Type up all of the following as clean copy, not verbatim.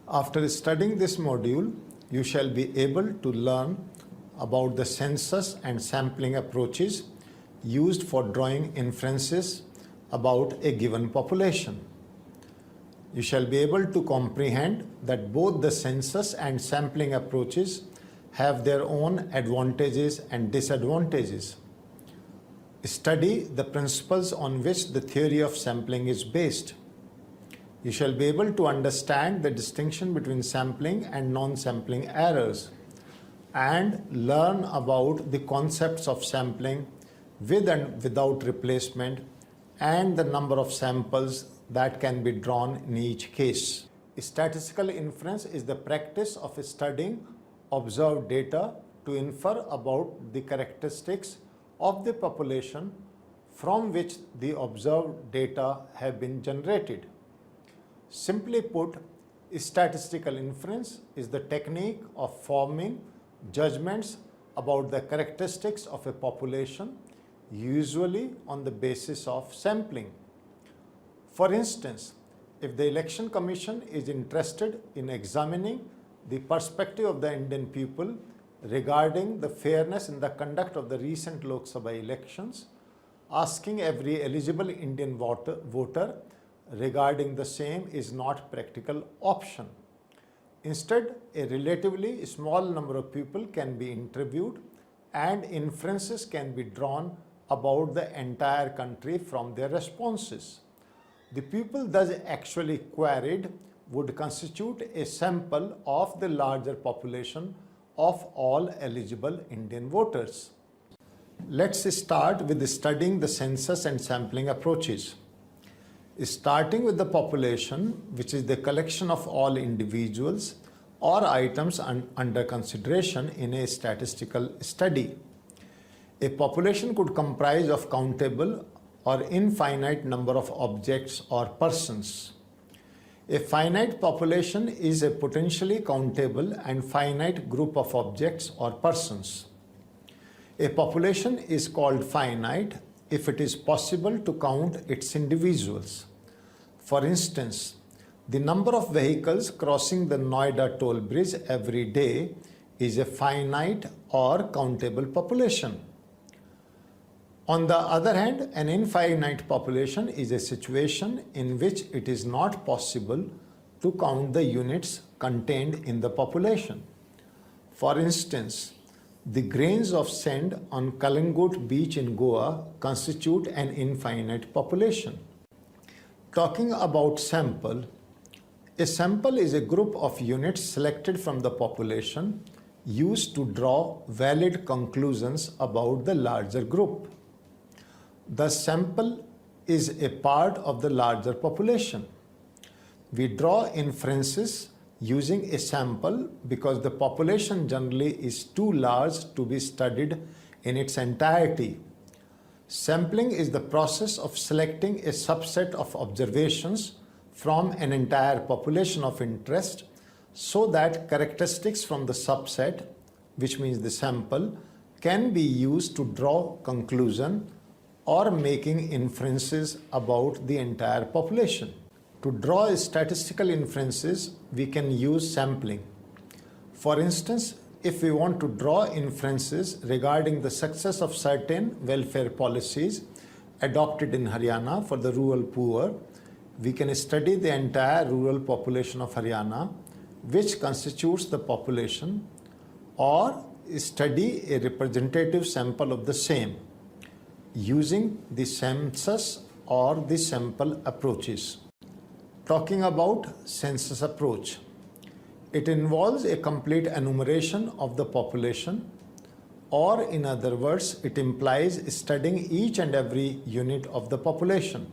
After studying this module, you shall be able to learn about the census and sampling approaches used for drawing inferences about a given population. You shall be able to comprehend that both the census and sampling approaches have their own advantages and disadvantages. Study the principles on which the theory of sampling is based. You shall be able to understand the distinction between sampling and non-sampling errors and learn about the concepts of sampling with and without replacement and the number of samples that can be drawn in each case. Statistical inference is the practice of studying observed data to infer about the characteristics of the population from which the observed data have been generated. Simply put, statistical inference is the technique of forming judgments about the characteristics of a population, usually on the basis of sampling. For instance, if the Election Commission is interested in examining the perspective of the Indian people regarding the fairness in the conduct of the recent Lok Sabha elections, asking every eligible Indian voter regarding the same is not practical option. Instead, a relatively small number of people can be interviewed and inferences can be drawn about the entire country from their responses. The people thus actually queried would constitute a sample of the larger population of all eligible Indian voters. Let's start with studying the census and sampling approaches. Starting with the population, which is the collection of all individuals or items under consideration in a statistical study. A population could comprise of countable or infinite number of objects or persons. A finite population is a potentially countable and finite group of objects or persons. A population is called finite if it is possible to count its individuals. For instance, the number of vehicles crossing the Noida toll bridge every day is a finite or countable population. On the other hand, an infinite population is a situation in which it is not possible to count the units contained in the population. For instance, the grains of sand on Kalangut beach in Goa constitute an infinite population. Talking about sample, a sample is a group of units selected from the population used to draw valid conclusions about the larger group. The sample is a part of the larger population. We draw inferences using a sample because the population generally is too large to be studied in its entirety. Sampling is the process of selecting a subset of observations from an entire population of interest so that characteristics from the subset, which means the sample, can be used to draw conclusion or making inferences about the entire population. To draw statistical inferences, we can use sampling. For instance, if we want to draw inferences regarding the success of certain welfare policies adopted in Haryana for the rural poor, we can study the entire rural population of Haryana, which constitutes the population, or study a representative sample of the same using the census or the sample approaches. Talking about census approach, it involves a complete enumeration of the population, or in other words, it implies studying each and every unit of the population.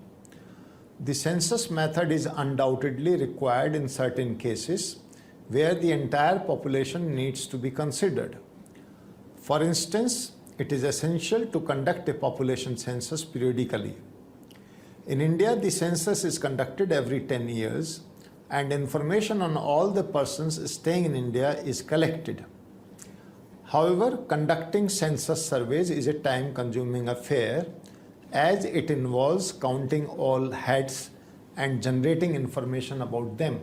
The census method is undoubtedly required in certain cases where the entire population needs to be considered. For instance, it is essential to conduct a population census periodically. In India, the census is conducted every 10 years and information on all the persons staying in India is collected. However, conducting census surveys is a time-consuming affair as it involves counting all heads and generating information about them.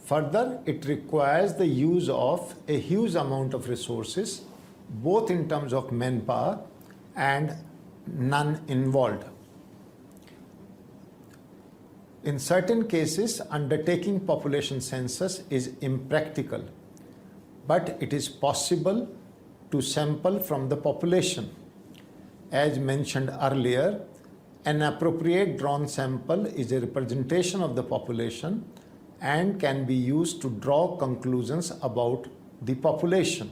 Further, it requires the use of a huge amount of resources, both in terms of manpower and none involved. In certain cases, undertaking population census is impractical, but it is possible to sample from the population. As mentioned earlier, an appropriate drawn sample is a representation of the population and can be used to draw conclusions about the population.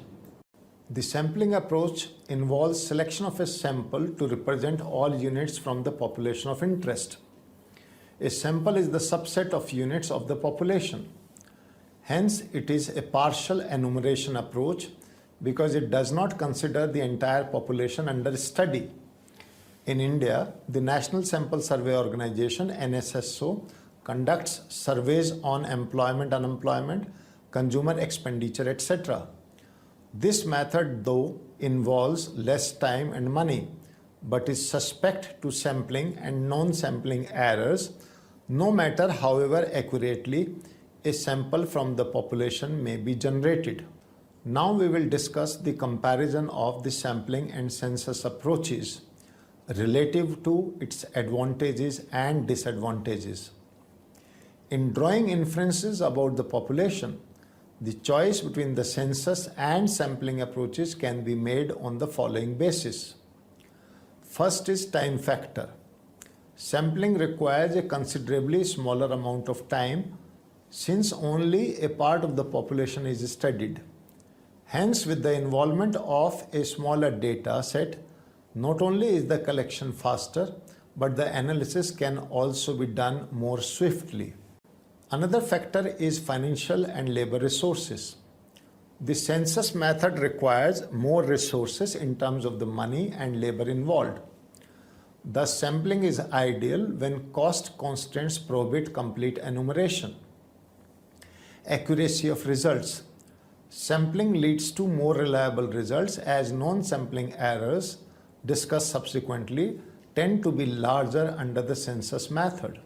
The sampling approach involves selection of a sample to represent all units from the population of interest. A sample is the subset of units of the population. Hence, it is a partial enumeration approach because it does not consider the entire population under study. In India, the National Sample Survey Organization (NSSO) conducts surveys on employment, unemployment, consumer expenditure, etc. This method, though, involves less time and money, but is suspect to sampling and non-sampling errors, no matter however accurately a sample from the population may be generated. Now we will discuss the comparison of the sampling and census approaches relative to its advantages and disadvantages. In drawing inferences about the population, the choice between the census and sampling approaches can be made on the following basis. First is time factor. Sampling requires a considerably smaller amount of time since only a part of the population is studied. Hence, with the involvement of a smaller data set, not only is the collection faster, but the analysis can also be done more swiftly. Another factor is financial and labor resources. The census method requires more resources in terms of the money and labor involved. Thus, sampling is ideal when cost constraints prohibit complete enumeration. Accuracy of results. Sampling leads to more reliable results as non-sampling errors, discussed subsequently, tend to be larger under the census method.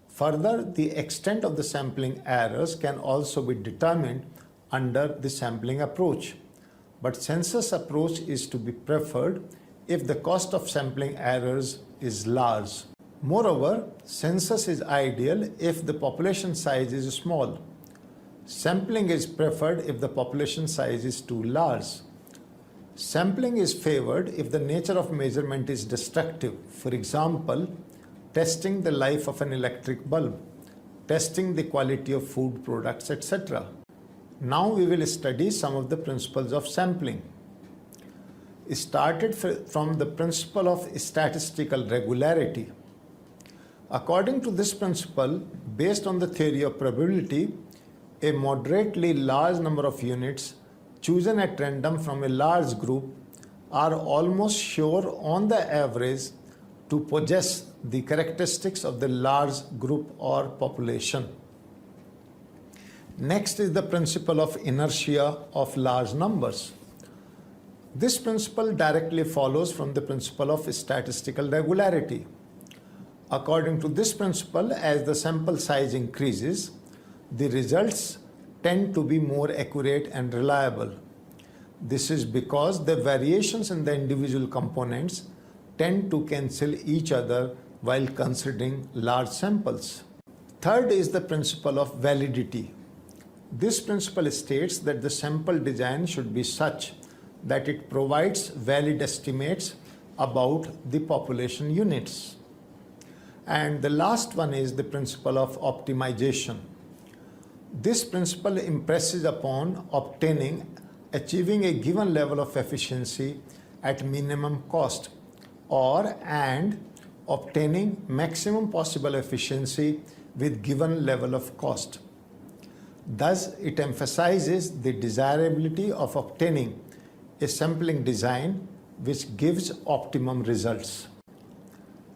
Further, the extent of the sampling errors can also be determined under the sampling approach, but census approach is to be preferred if the cost of sampling errors is large. Moreover, census is ideal if the population size is small. Sampling is preferred if the population size is too large. Sampling is favored if the nature of measurement is destructive. For example, testing the life of an electric bulb, testing the quality of food products, etc. Now we will study some of the principles of sampling. Started from the principle of statistical regularity. According to this principle, based on the theory of probability, a moderately large number of units chosen at random from a large group are almost sure on the average to possess the characteristics of the large group or population. Next is the principle of inertia of large numbers. This principle directly follows from the principle of statistical regularity. According to this principle, as the sample size increases, the results tend to be more accurate and reliable. This is because the variations in the individual components tend to cancel each other while considering large samples. Third is the principle of validity. This principle states that the sample design should be such that it provides valid estimates about the population units. And the last one is the principle of optimization. This principle impresses upon achieving a given level of efficiency at minimum cost and obtaining maximum possible efficiency with given level of cost. Thus, it emphasizes the desirability of obtaining a sampling design which gives optimum results.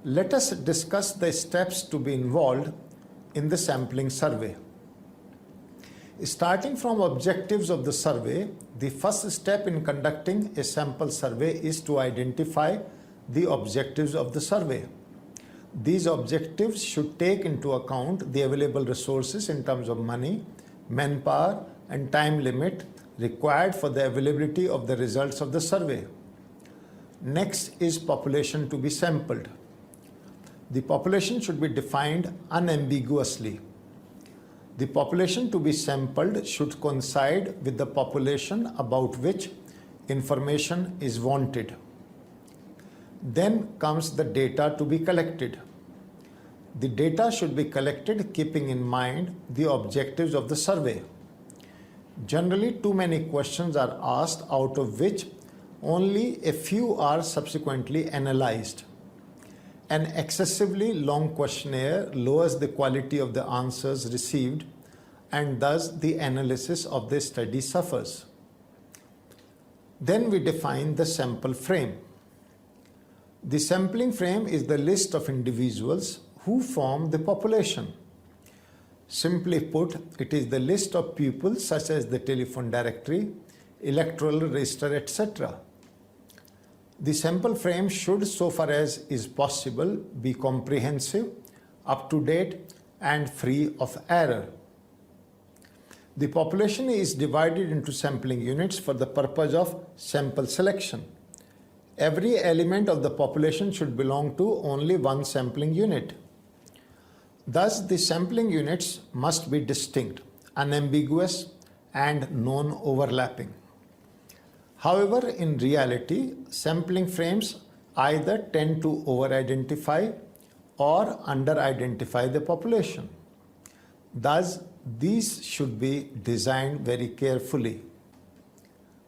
Let us discuss the steps to be involved in the sampling survey. Starting from objectives of the survey, the first step in conducting a sample survey is to identify the objectives of the survey. These objectives should take into account the available resources in terms of money, manpower, and time limit required for the availability of the results of the survey. Next is population to be sampled. The population should be defined unambiguously. The population to be sampled should coincide with the population about which information is wanted. Then comes the data to be collected. The data should be collected keeping in mind the objectives of the survey. Generally, too many questions are asked, out of which only a few are subsequently analyzed. An excessively long questionnaire lowers the quality of the answers received, and thus the analysis of the study suffers. Then we define the sample frame. The sampling frame is the list of individuals who form the population. Simply put, it is the list of pupils such as the telephone directory, electoral register, etc. The sample frame should, so far as is possible, be comprehensive, up-to-date, and free of error. The population is divided into sampling units for the purpose of sample selection. Every element of the population should belong to only one sampling unit. Thus, the sampling units must be distinct, unambiguous, and non-overlapping. However, in reality, sampling frames either tend to over-identify or under-identify the population. Thus, these should be designed very carefully.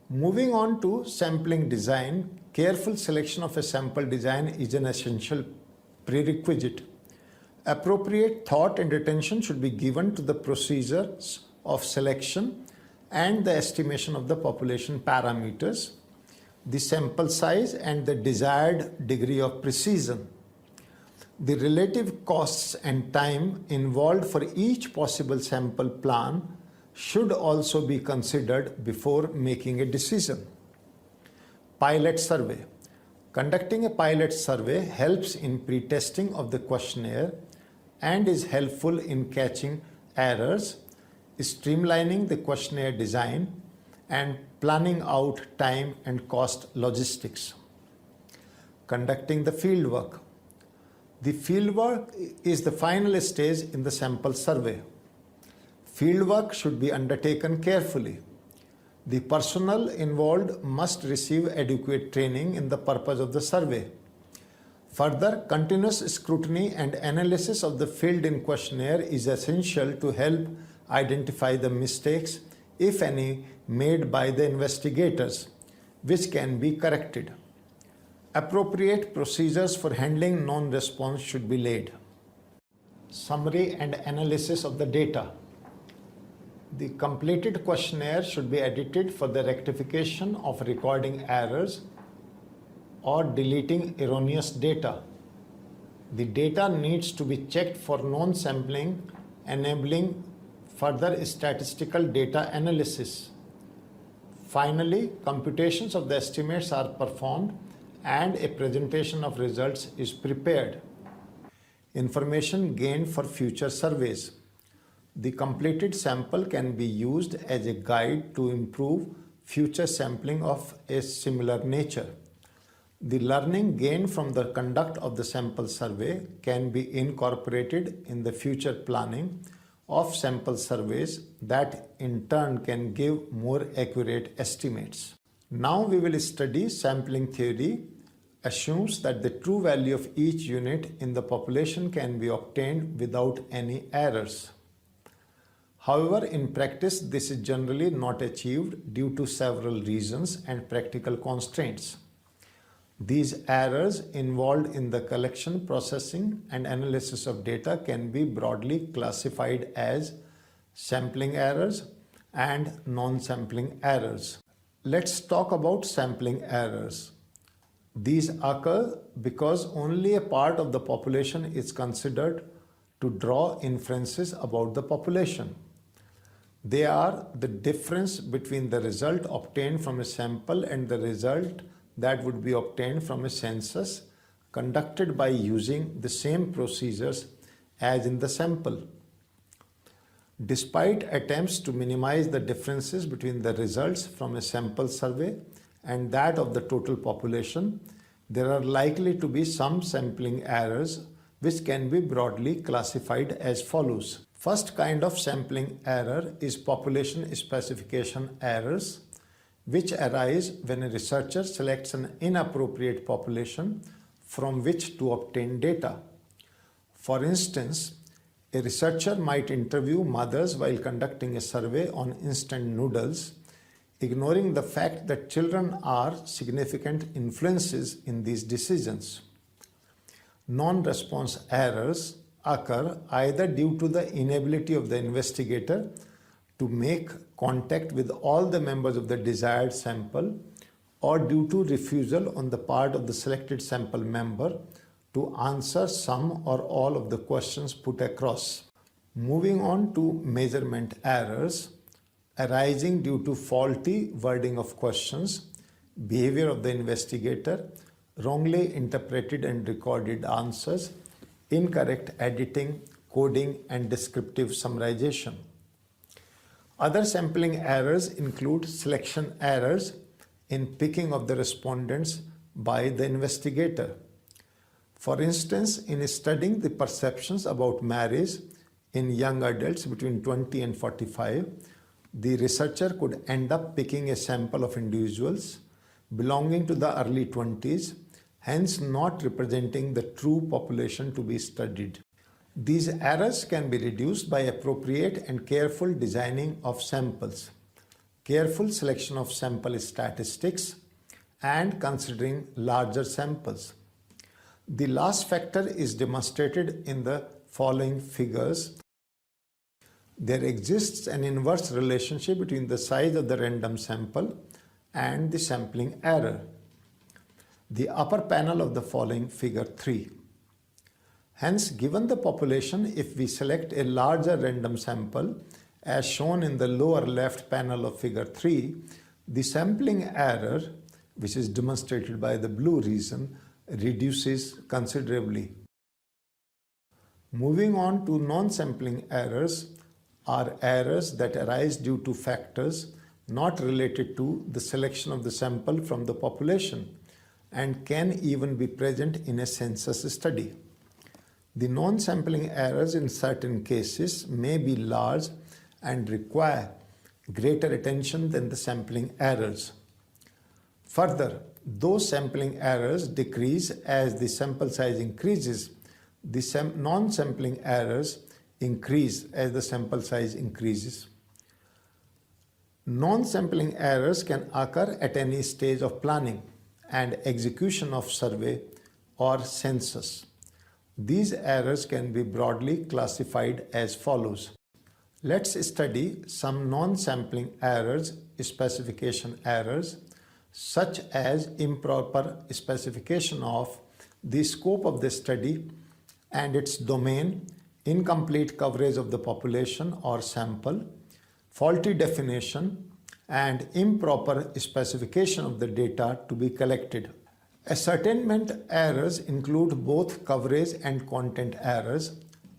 Moving on to sampling design, careful selection of a sample design is an essential prerequisite. Appropriate thought and attention should be given to the procedures of selection and the estimation of the population parameters, the sample size, and the desired degree of precision. The relative costs and time involved for each possible sample plan should also be considered before making a decision. Pilot survey. Conducting a pilot survey helps in pre-testing of the questionnaire and is helpful in catching errors, streamlining the questionnaire design, and planning out time and cost logistics. Conducting the fieldwork. The fieldwork is the final stage in the sample survey. Fieldwork should be undertaken carefully. The personnel involved must receive adequate training in the purpose of the survey. Further, continuous scrutiny and analysis of the filled-in questionnaire is essential to help identify the mistakes, if any, made by the investigators, which can be corrected. Appropriate procedures for handling non-response should be laid. Summary and analysis of the data. The completed questionnaire should be edited for the rectification of recording errors or deleting erroneous data. The data needs to be checked for non-sampling, enabling further statistical data analysis. Finally, computations of the estimates are performed and a presentation of results is prepared. Information gained for future surveys. The completed sample can be used as a guide to improve future sampling of a similar nature. The learning gained from the conduct of the sample survey can be incorporated in the future planning of sample surveys that in turn can give more accurate estimates. Now we will study sampling theory assumes that the true value of each unit in the population can be obtained without any errors. However, in practice, this is generally not achieved due to several reasons and practical constraints. These errors involved in the collection, processing, and analysis of data can be broadly classified as sampling errors and non-sampling errors. Let's talk about sampling errors. These occur because only a part of the population is considered to draw inferences about the population. They are the difference between the result obtained from a sample and the result that would be obtained from a census conducted by using the same procedures as in the sample. Despite attempts to minimize the differences between the results from a sample survey and that of the total population, there are likely to be some sampling errors which can be broadly classified as follows. First kind of sampling error is population specification errors, which arise when a researcher selects an inappropriate population from which to obtain data. For instance, a researcher might interview mothers while conducting a survey on instant noodles, ignoring the fact that children are significant influences in these decisions. Non-response errors occur either due to the inability of the investigator to make contact with all the members of the desired sample, or due to refusal on the part of the selected sample member to answer some or all of the questions put across. Moving on to measurement errors arising due to faulty wording of questions, behavior of the investigator, wrongly interpreted and recorded answers, incorrect editing, coding, and descriptive summarization. Other sampling errors include selection errors in picking of the respondents by the investigator. For instance, in studying the perceptions about marriage in young adults between 20 and 45, the researcher could end up picking a sample of individuals belonging to the early 20s, hence not representing the true population to be studied. These errors can be reduced by appropriate and careful designing of samples, careful selection of sample statistics, and considering larger samples. The last factor is demonstrated in the following figures. There exists an inverse relationship between the size of the random sample and the sampling error. The upper panel of the following figure 3. Hence, given the population, if we select a larger random sample, as shown in the lower left panel of figure 3, the sampling error, which is demonstrated by the blue region, reduces considerably. Moving on to non-sampling errors are errors that arise due to factors not related to the selection of the sample from the population and can even be present in a census study. The non-sampling errors in certain cases may be large and require greater attention than the sampling errors. Further, though sampling errors decrease as the sample size increases, the non-sampling errors increase as the sample size increases. Non-sampling errors can occur at any stage of planning and execution of survey or census. These errors can be broadly classified as follows. Let's study some non-sampling errors, specification errors, such as improper specification of the scope of the study and its domain, incomplete coverage of the population or sample, faulty definition, and improper specification of the data to be collected. Ascertainment errors include both coverage and content errors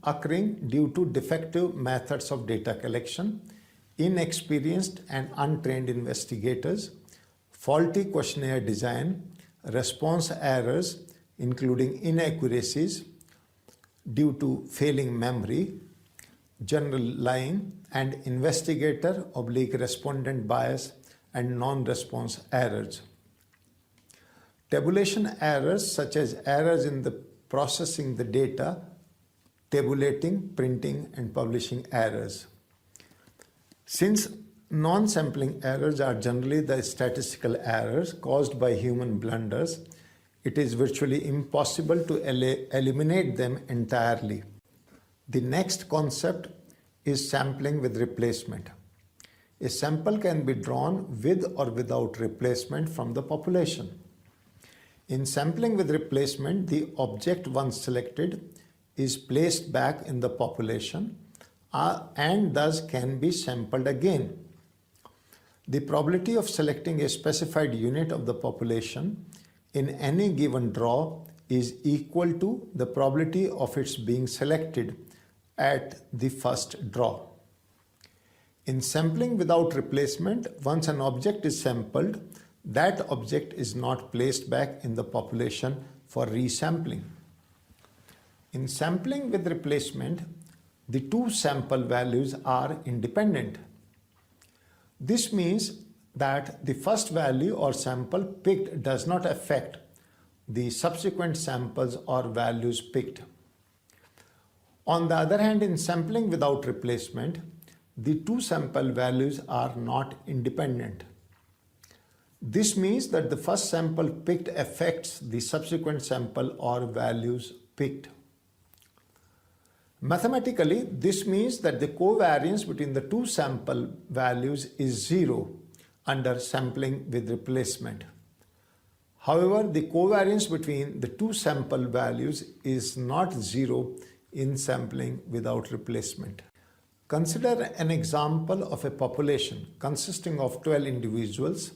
occurring due to defective methods of data collection, inexperienced and untrained investigators, faulty questionnaire design, response errors including inaccuracies due to failing memory, general lying, and investigator/respondent bias and non-response errors. Tabulation errors such as errors in the processing the data, tabulating, printing, and publishing errors. Since non-sampling errors are generally the statistical errors caused by human blunders, it is virtually impossible to eliminate them entirely. The next concept is sampling with replacement. A sample can be drawn with or without replacement from the population. In sampling with replacement, the object once selected is placed back in the population and thus can be sampled again. The probability of selecting a specified unit of the population in any given draw is equal to the probability of its being selected at the first draw. In sampling without replacement, once an object is sampled, that object is not placed back in the population for resampling. In sampling with replacement, the two sample values are independent. This means that the first value or sample picked does not affect the subsequent samples or values picked. On the other hand, in sampling without replacement, the two sample values are not independent. This means that the first sample picked affects the subsequent sample or values picked. Mathematically, this means that the covariance between the two sample values is zero under sampling with replacement. However, the covariance between the two sample values is not zero in sampling without replacement. Consider an example of a population consisting of 12 individuals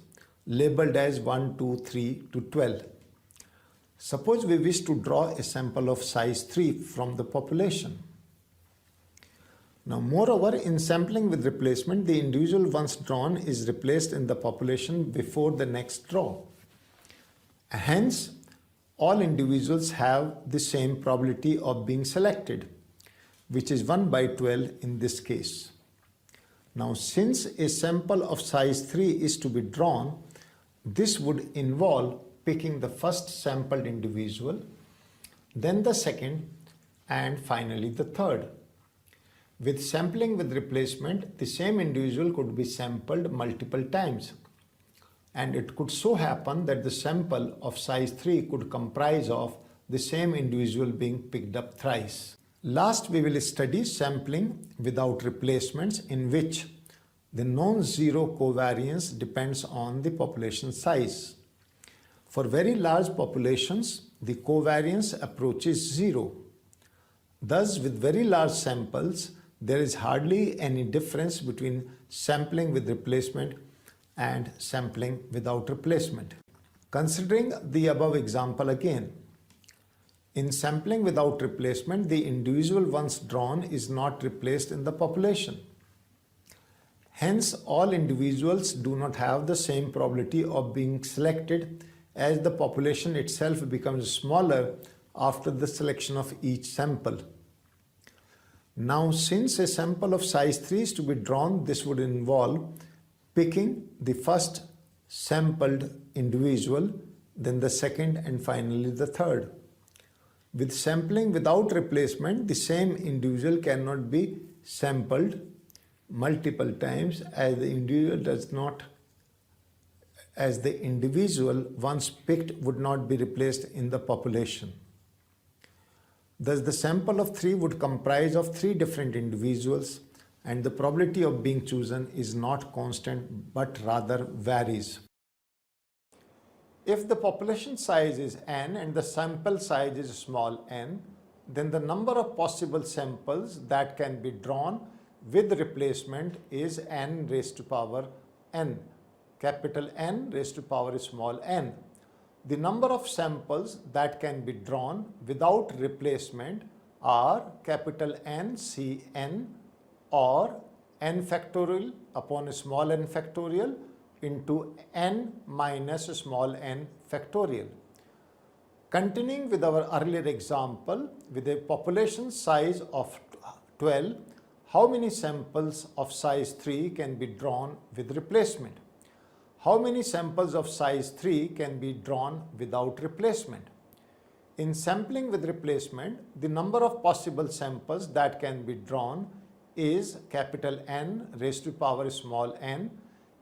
labeled as 1, 2, 3 to 12. Suppose we wish to draw a sample of size 3 from the population. Now, moreover, in sampling with replacement, the individual once drawn is replaced in the population before the next draw. Hence, all individuals have the same probability of being selected, which is 1 by 12 in this case. Now, since a sample of size 3 is to be drawn, this would involve picking the first sampled individual, then the second, and finally the third. With sampling with replacement, the same individual could be sampled multiple times, and it could so happen that the sample of size 3 could comprise of the same individual being picked up thrice. Last, we will study sampling without replacements, in which the non-zero covariance depends on the population size. For very large populations, the covariance approaches zero. Thus, with very large samples, there is hardly any difference between sampling with replacement and sampling without replacement. Considering the above example again, in sampling without replacement, the individual once drawn is not replaced in the population. Hence, all individuals do not have the same probability of being selected, as the population itself becomes smaller after the selection of each sample. Now, since a sample of size 3 is to be drawn, this would involve picking the first sampled individual, then the second, and finally the third. With sampling without replacement, the same individual cannot be sampled multiple times, as the individual once picked would not be replaced in the population. Thus, the sample of 3 would comprise of 3 different individuals, and the probability of being chosen is not constant but rather varies. If the population size is n and the sample size is small n, then the number of possible samples that can be drawn with replacement is n raised to power n, capital N raised to power small n. The number of samples that can be drawn without replacement are capital N C n, or n factorial upon small n factorial into n minus small n factorial. Continuing with our earlier example, with a population size of 12, how many samples of size 3 can be drawn with replacement? How many samples of size 3 can be drawn without replacement? In sampling with replacement, the number of possible samples that can be drawn is capital N raised to power small n,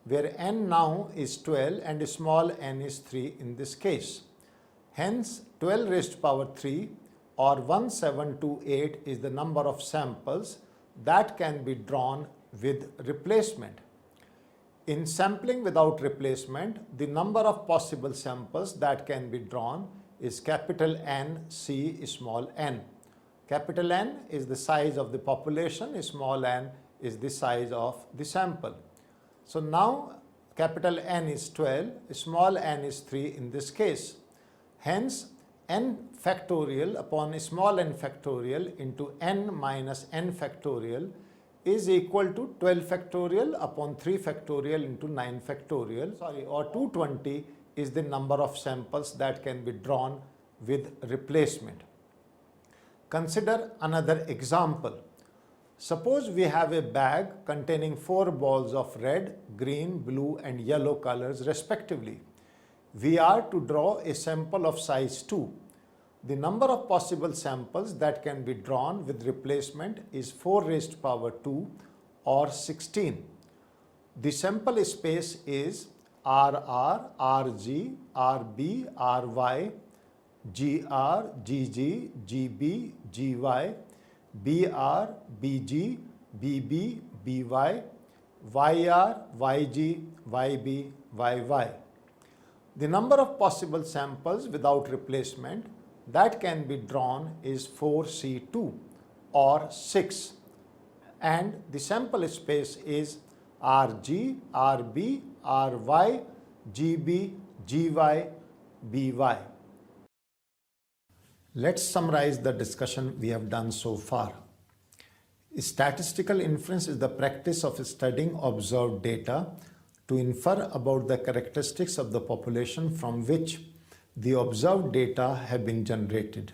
where n now is 12 and small n is 3 in this case. Hence, 12 raised to power 3 or 1728 is the number of samples that can be drawn with replacement. In sampling without replacement, the number of possible samples that can be drawn is capital N C small n. Capital N is the size of the population, small n is the size of the sample. So now capital N is 12, small n is 3 in this case. Hence, n factorial upon small n factorial into n minus n factorial is equal to 12 factorial upon 3 factorial into 9 factorial, or 220 is the number of samples that can be drawn with replacement. Consider another example. Suppose we have a bag containing 4 balls of red, green, blue and yellow colors respectively. We are to draw a sample of size 2. The number of possible samples that can be drawn with replacement is 4 raised to power 2 or 16. The sample space is RR, RG, RB, RY, GR, GG, GB, GY, BR, BG, BB, BY, YR, YG, YB, YY. The number of possible samples without replacement that can be drawn is 4C2 or 6, and the sample space is RG, RB, RY, GB, GY, BY. Let's summarize the discussion we have done so far. Statistical inference is the practice of studying observed data to infer about the characteristics of the population from which the observed data have been generated.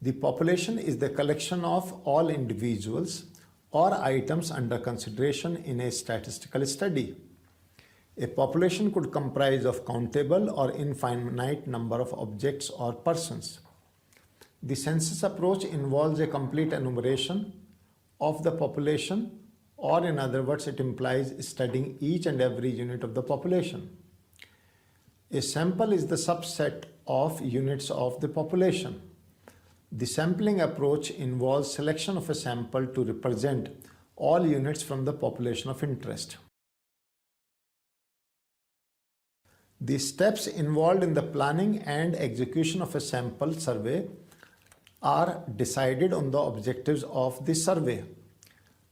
The population is the collection of all individuals or items under consideration in a statistical study. A population could comprise of countable or infinite number of objects or persons. The census approach involves a complete enumeration of the population, or in other words, it implies studying each and every unit of the population. A sample is the subset of units of the population. The sampling approach involves selection of a sample to represent all units from the population of interest. The steps involved in the planning and execution of a sample survey are decided on the objectives of the survey: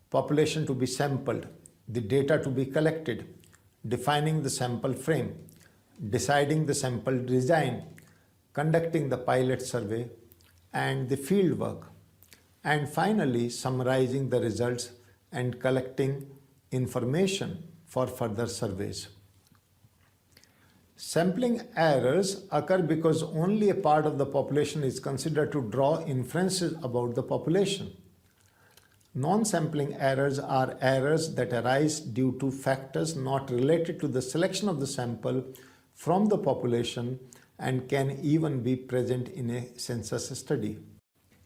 population to be sampled, the data to be collected, defining the sample frame, deciding the sample design, conducting the pilot survey and the field work, and finally summarizing the results and collecting information for further surveys. Sampling errors occur because only a part of the population is considered to draw inferences about the population. Non-sampling errors are errors that arise due to factors not related to the selection of the sample from the population and can even be present in a census study.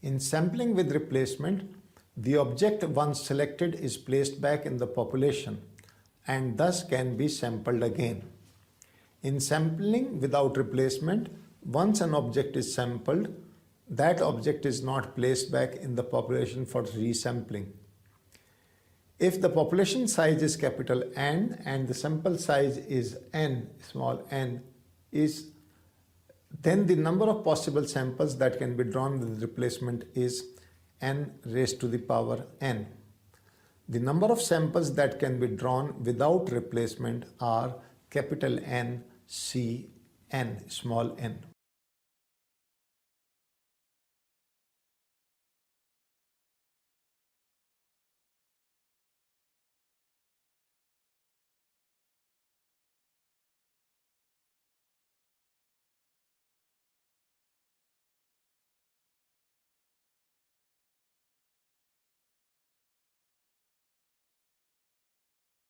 In sampling with replacement, the object once selected is placed back in the population and thus can be sampled again. In sampling without replacement, once an object is sampled, that object is not placed back in the population for resampling. If the population size is capital N and the sample size is n, small n, then the number of possible samples that can be drawn with replacement is n raised to the power n. The number of samples that can be drawn without replacement are capital N, C, n, small n.